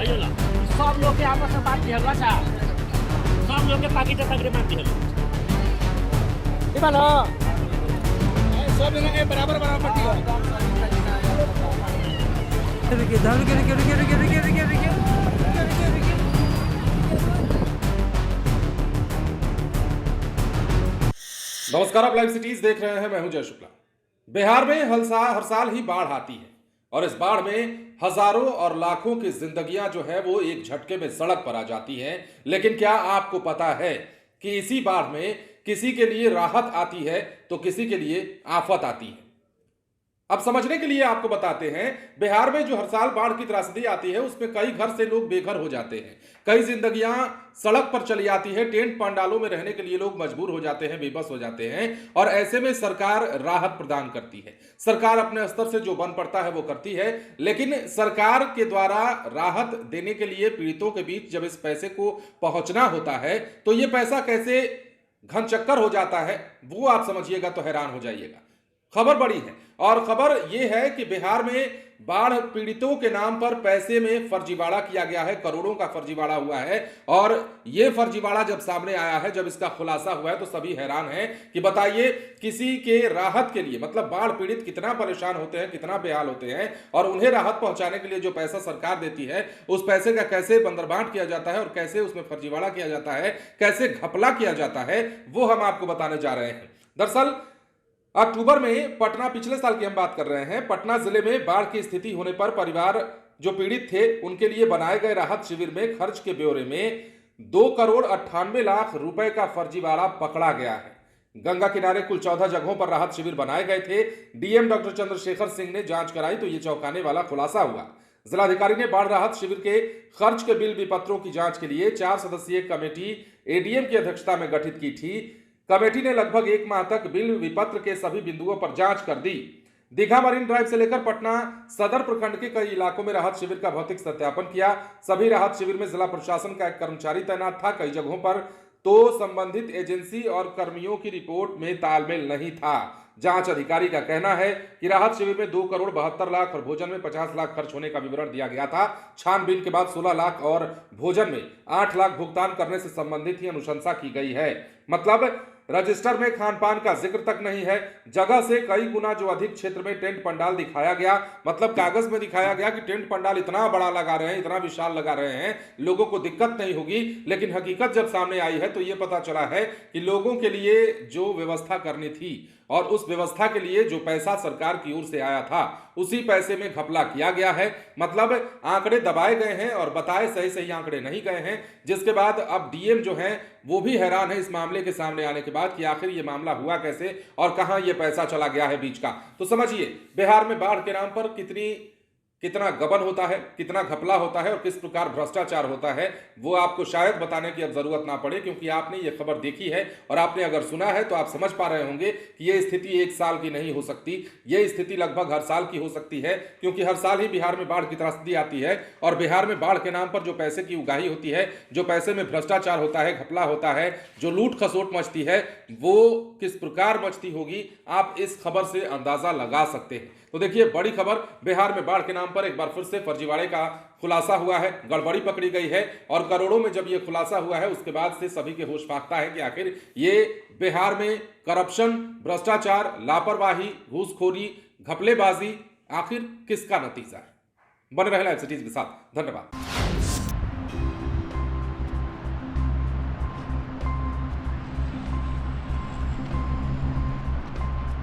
भयो ल सब लोग के आपस में बात दिहल सा सब लोग के पाकिट तगड़े मार दिहल ई बालो सब जगह बराबर बराबर पट्टी नमस्कार, आप लाइव सिटीज देख रहे हैं। मैं हूं जय शुक्ला। बिहार में हर साल ही बाढ़ आती है और इस बाढ़ में हजारों और लाखों की जिंदगियां जो है वो एक झटके में सड़क पर आ जाती हैं। लेकिन क्या आपको पता है कि इसी बाढ़ में किसी के लिए राहत आती है तो किसी के लिए आफत आती है। अब समझने के लिए आपको बताते हैं, बिहार में जो हर साल बाढ़ की त्रासदी आती है उसमें कई घर से लोग बेघर हो जाते हैं, कई जिंदगियां सड़क पर चली आती है, टेंट पंडालों में रहने के लिए लोग मजबूर हो जाते हैं, बेबस हो जाते हैं। और ऐसे में सरकार राहत प्रदान करती है। सरकार अपने स्तर से जो बन पड़ता है वो करती है, लेकिन सरकार के द्वारा राहत देने के लिए पीड़ितों के बीच जब इस पैसे को पहुंचना होता है तो ये पैसा कैसे घन चक्कर हो जाता है वो आप समझिएगा तो हैरान हो जाइएगा। खबर बड़ी है और खबर यह है कि बिहार में बाढ़ पीड़ितों के नाम पर पैसे में फर्जीवाड़ा किया गया है, करोड़ों का फर्जीवाड़ा हुआ है। और यह फर्जीवाड़ा जब सामने आया है, जब इसका खुलासा हुआ है तो सभी हैरान हैं कि बताइए किसी के राहत के लिए, मतलब बाढ़ पीड़ित कितना परेशान होते हैं, कितना बेहाल होते हैं, और उन्हें राहत पहुंचाने के लिए जो पैसा सरकार देती है उस पैसे का कैसे बंदरबांट किया जाता है और कैसे उसमें फर्जीवाड़ा किया जाता है, कैसे घपला किया जाता है, वो हम आपको बताने जा रहे हैं। दरअसल अक्टूबर में पटना, पिछले साल की हम बात कर रहे हैं, पटना जिले में बाढ़ की स्थिति होने पर परिवार जो पीड़ित थे उनके लिए बनाए गए राहत शिविर में खर्च के ब्यौरे में 2,98,00,000 रुपए का फर्जीवाड़ा पकड़ा गया है। गंगा किनारे कुल 14 जगहों पर राहत शिविर बनाए गए थे। डीएम डॉक्टर चंद्रशेखर सिंह ने जांच कराई तो ये चौंकाने वाला खुलासा हुआ। जिलाधिकारी ने बाढ़ राहत शिविर के खर्च के बिल विपत्रों की जांच के लिए 4 सदस्यीय कमेटी एडीएम की अध्यक्षता में गठित की थी। कमेटी ने लगभग 1 माह तक बिल विपत्र के सभी बिंदुओं पर जांच कर दी। दीघा मरीन ड्राइव से लेकर पटना सदर प्रखंड के कई इलाकों में राहत शिविर का भौतिक सत्यापन किया। सभी राहत शिविर में जिला प्रशासन का एक कर्मचारी तैनात था। कई जगहों पर तो संबंधित एजेंसी और कर्मियों की रिपोर्ट में तालमेल नहीं था। जांच अधिकारी का कहना है कि राहत शिविर में 2,72,00,000 और भोजन में 50 लाख खर्च होने का विवरण दिया गया था। छानबीन के बाद 16 लाख और भोजन में 8 लाख भुगतान करने से संबंधित ही अनुशंसा की गई है। मतलब रजिस्टर में खान पान का जिक्र तक नहीं है। जगह से कई गुना जो अधिक क्षेत्र में टेंट पंडाल दिखाया गया, मतलब कागज में दिखाया गया कि टेंट पंडाल इतना बड़ा लगा रहे हैं, इतना विशाल लगा रहे हैं, लोगों को दिक्कत नहीं होगी। लेकिन हकीकत जब सामने आई है तो यह पता चला है कि लोगों के लिए जो व्यवस्था करनी थी और उस व्यवस्था के लिए जो पैसा सरकार की ओर से आया था उसी पैसे में घपला किया गया है। मतलब आंकड़े दबाए गए हैं और बताए सही आंकड़े नहीं गए हैं, जिसके बाद अब डीएम जो हैं वो भी हैरान है इस मामले के सामने आने के बाद कि आखिर ये मामला हुआ कैसे और कहां ये पैसा चला गया है बीच का। तो समझिए बिहार में बाढ़ के नाम पर कितना गबन होता है, कितना घपला होता है और किस प्रकार भ्रष्टाचार होता है, वो आपको शायद बताने की अब जरूरत ना पड़े, क्योंकि आपने ये खबर देखी है और आपने अगर सुना है तो आप समझ पा रहे होंगे कि ये स्थिति 1 साल की नहीं हो सकती। ये स्थिति लगभग हर साल की हो सकती है, क्योंकि हर साल ही बिहार में बाढ़ की त्रासदी आती है। और बिहार में बाढ़ के नाम पर जो पैसे की उगाही होती है, जो पैसे में भ्रष्टाचार होता है, घपला होता है, जो लूट खसोट मचती है, वो किस प्रकार मचती होगी आप इस खबर से अंदाजा लगा सकते हैं। तो देखिए, बड़ी खबर, बिहार में बाढ़ के नाम पर एक बार फिर से फर्जीवाड़े का खुलासा हुआ है, गड़बड़ी पकड़ी गई है। और करोड़ों में जब यह खुलासा हुआ है उसके बाद से सभी के होश फाख्ता है कि आखिर ये बिहार में करप्शन, भ्रष्टाचार, लापरवाही, घूसखोरी, घपलेबाजी आखिर किसका नतीजा है। बने रहे लाइव सिटीज के साथ। धन्यवाद।